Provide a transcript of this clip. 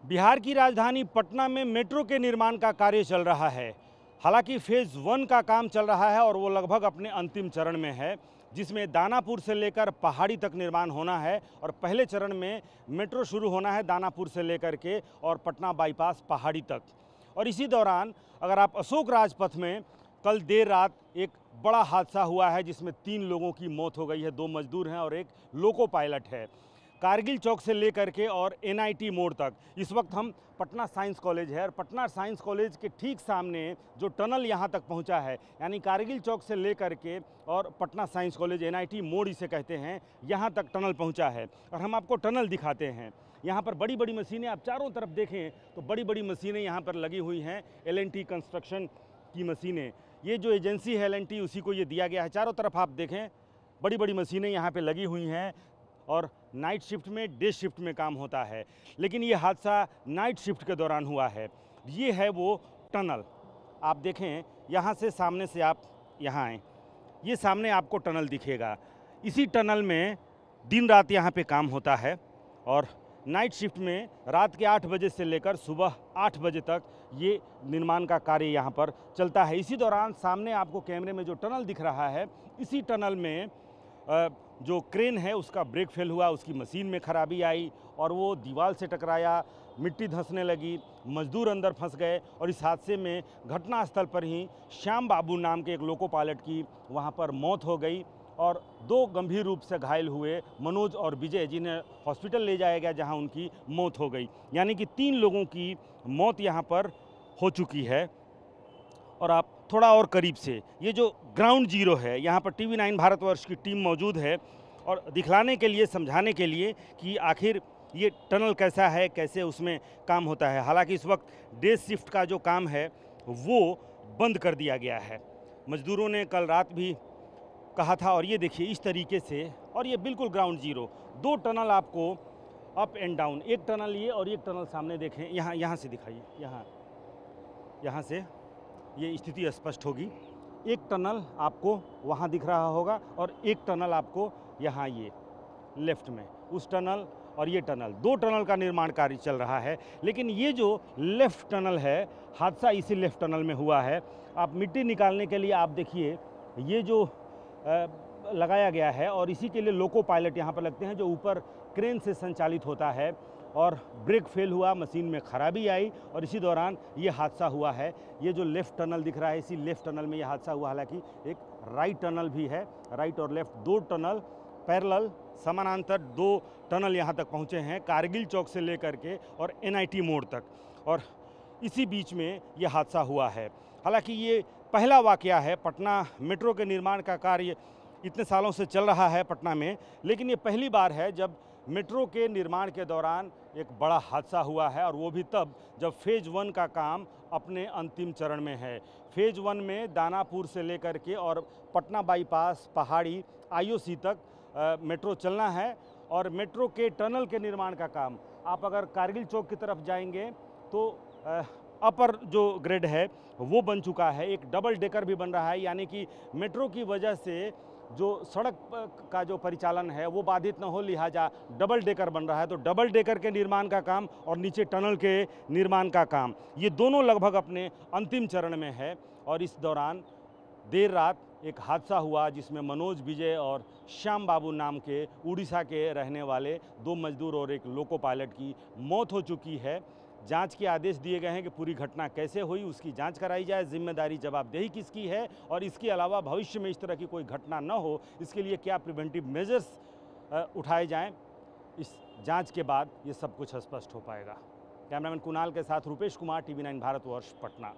बिहार की राजधानी पटना में मेट्रो के निर्माण का कार्य चल रहा है। हालांकि फेज़ 1 का काम चल रहा है और वो लगभग अपने अंतिम चरण में है, जिसमें दानापुर से लेकर पहाड़ी तक निर्माण होना है और पहले चरण में मेट्रो शुरू होना है दानापुर से लेकर के और पटना बाईपास पहाड़ी तक। और इसी दौरान अगर आप अशोक राजपथ में कल देर रात एक बड़ा हादसा हुआ है जिसमें 3 लोगों की मौत हो गई है, 2 मजदूर हैं और एक लोको पायलट है। कारगिल चौक से लेकर के और एनआईटी मोड़ तक इस वक्त हम पटना साइंस कॉलेज है और पटना साइंस कॉलेज के ठीक सामने जो टनल यहाँ तक पहुँचा है, यानी कारगिल चौक से लेकर के और पटना साइंस कॉलेज एनआईटी मोड़ इसे कहते हैं, यहाँ तक टनल पहुँचा है। और हम आपको टनल दिखाते हैं। यहाँ पर बड़ी बड़ी मशीनें, आप चारों तरफ देखें तो बड़ी बड़ी मशीनें यहाँ पर लगी हुई हैं। एल&टी कंस्ट्रक्शन की मशीनें, ये जो एजेंसी है एल&टी, उसी को ये दिया गया है। चारों तरफ आप देखें बड़ी बड़ी मशीनें यहाँ पे लगी हुई हैं और नाइट शिफ्ट में, डे शिफ्ट में काम होता है। लेकिन ये हादसा नाइट शिफ्ट के दौरान हुआ है। ये है वो टनल, आप देखें यहाँ से, सामने से आप यहाँ आएँ, ये सामने आपको टनल दिखेगा। इसी टनल में दिन रात यहाँ पे काम होता है और नाइट शिफ्ट में रात के 8 बजे से लेकर सुबह 8 बजे तक ये निर्माण का कार्य यहाँ पर चलता है। इसी दौरान सामने आपको कैमरे में जो टनल दिख रहा है, इसी टनल में जो क्रेन है उसका ब्रेक फेल हुआ, उसकी मशीन में खराबी आई और वो दीवार से टकराया, मिट्टी धंसने लगी, मजदूर अंदर फंस गए और इस हादसे में घटनास्थल पर ही श्याम बाबू नाम के एक लोको पायलट की वहाँ पर मौत हो गई और 2 गंभीर रूप से घायल हुए, मनोज और विजय, जिन्हें हॉस्पिटल ले जाया गया जहाँ उनकी मौत हो गई। यानी कि 3 लोगों की मौत यहाँ पर हो चुकी है। और आप थोड़ा और करीब से, ये जो ग्राउंड जीरो है, यहाँ पर TV9 भारतवर्ष की टीम मौजूद है और दिखलाने के लिए, समझाने के लिए कि आखिर ये टनल कैसा है, कैसे उसमें काम होता है। हालांकि इस वक्त डे शिफ्ट का जो काम है वो बंद कर दिया गया है। मजदूरों ने कल रात भी कहा था और ये देखिए इस तरीके से, और ये बिल्कुल ग्राउंड जीरो, 2 टनल आपको अप एंड डाउन, एक टनल ये और एक टनल सामने देखें, यहाँ से दिखाइए, यहाँ से ये स्थिति स्पष्ट होगी। एक टनल आपको वहाँ दिख रहा होगा और एक टनल आपको यहाँ, ये लेफ्ट में, उस टनल और ये टनल, 2 टनल का निर्माण कार्य चल रहा है। लेकिन ये जो लेफ्ट टनल है, हादसा इसी लेफ्ट टनल में हुआ है। आप मिट्टी निकालने के लिए आप देखिए ये जो लगाया गया है और इसी के लिए लोको पायलट यहाँ पर लगते हैं जो ऊपर क्रेन से संचालित होता है। और ब्रेक फेल हुआ, मशीन में खराबी आई और इसी दौरान ये हादसा हुआ है। ये जो लेफ़्ट टनल दिख रहा है, इसी लेफ़्ट टनल में ये हादसा हुआ। हालांकि एक राइट टनल भी है, राइट और लेफ़्ट 2 टनल पैरेलल, समानांतर 2 टनल यहाँ तक पहुँचे हैं, कारगिल चौक से लेकर के और एनआईटी मोड़ तक, और इसी बीच में ये हादसा हुआ है। हालांकि ये पहला वाक़या है, पटना मेट्रो के निर्माण का कार्य इतने सालों से चल रहा है पटना में, लेकिन ये पहली बार है जब मेट्रो के निर्माण के दौरान एक बड़ा हादसा हुआ है, और वो भी तब जब फेज़ 1 का काम अपने अंतिम चरण में है। फेज़ 1 में दानापुर से लेकर के और पटना बाईपास पहाड़ी आईओसी तक मेट्रो चलना है और मेट्रो के टनल के निर्माण का काम, आप अगर कारगिल चौक की तरफ जाएंगे तो अपर जो ग्रेड है वो बन चुका है, एक डबल डेकर भी बन रहा है। यानी कि मेट्रो की वजह से जो सड़क का जो परिचालन है वो बाधित न हो, लिहाजा डबल डेकर बन रहा है। तो डबल डेकर के निर्माण का काम और नीचे टनल के निर्माण का काम, ये दोनों लगभग अपने अंतिम चरण में है। और इस दौरान देर रात एक हादसा हुआ जिसमें मनोज, विजय और श्याम बाबू नाम के उड़ीसा के रहने वाले 2 मजदूर और एक लोको पायलट की मौत हो चुकी है। जांच के आदेश दिए गए हैं कि पूरी घटना कैसे हुई उसकी जांच कराई जाए, जिम्मेदारी जवाबदेही किसकी है और इसके अलावा भविष्य में इस तरह की कोई घटना न हो इसके लिए क्या प्रिवेंटिव मेजर्स उठाए जाएं, इस जांच के बाद ये सब कुछ स्पष्ट हो पाएगा। कैमरामैन कुणाल के साथ रुपेश कुमार, TV9 भारतवर्ष, पटना।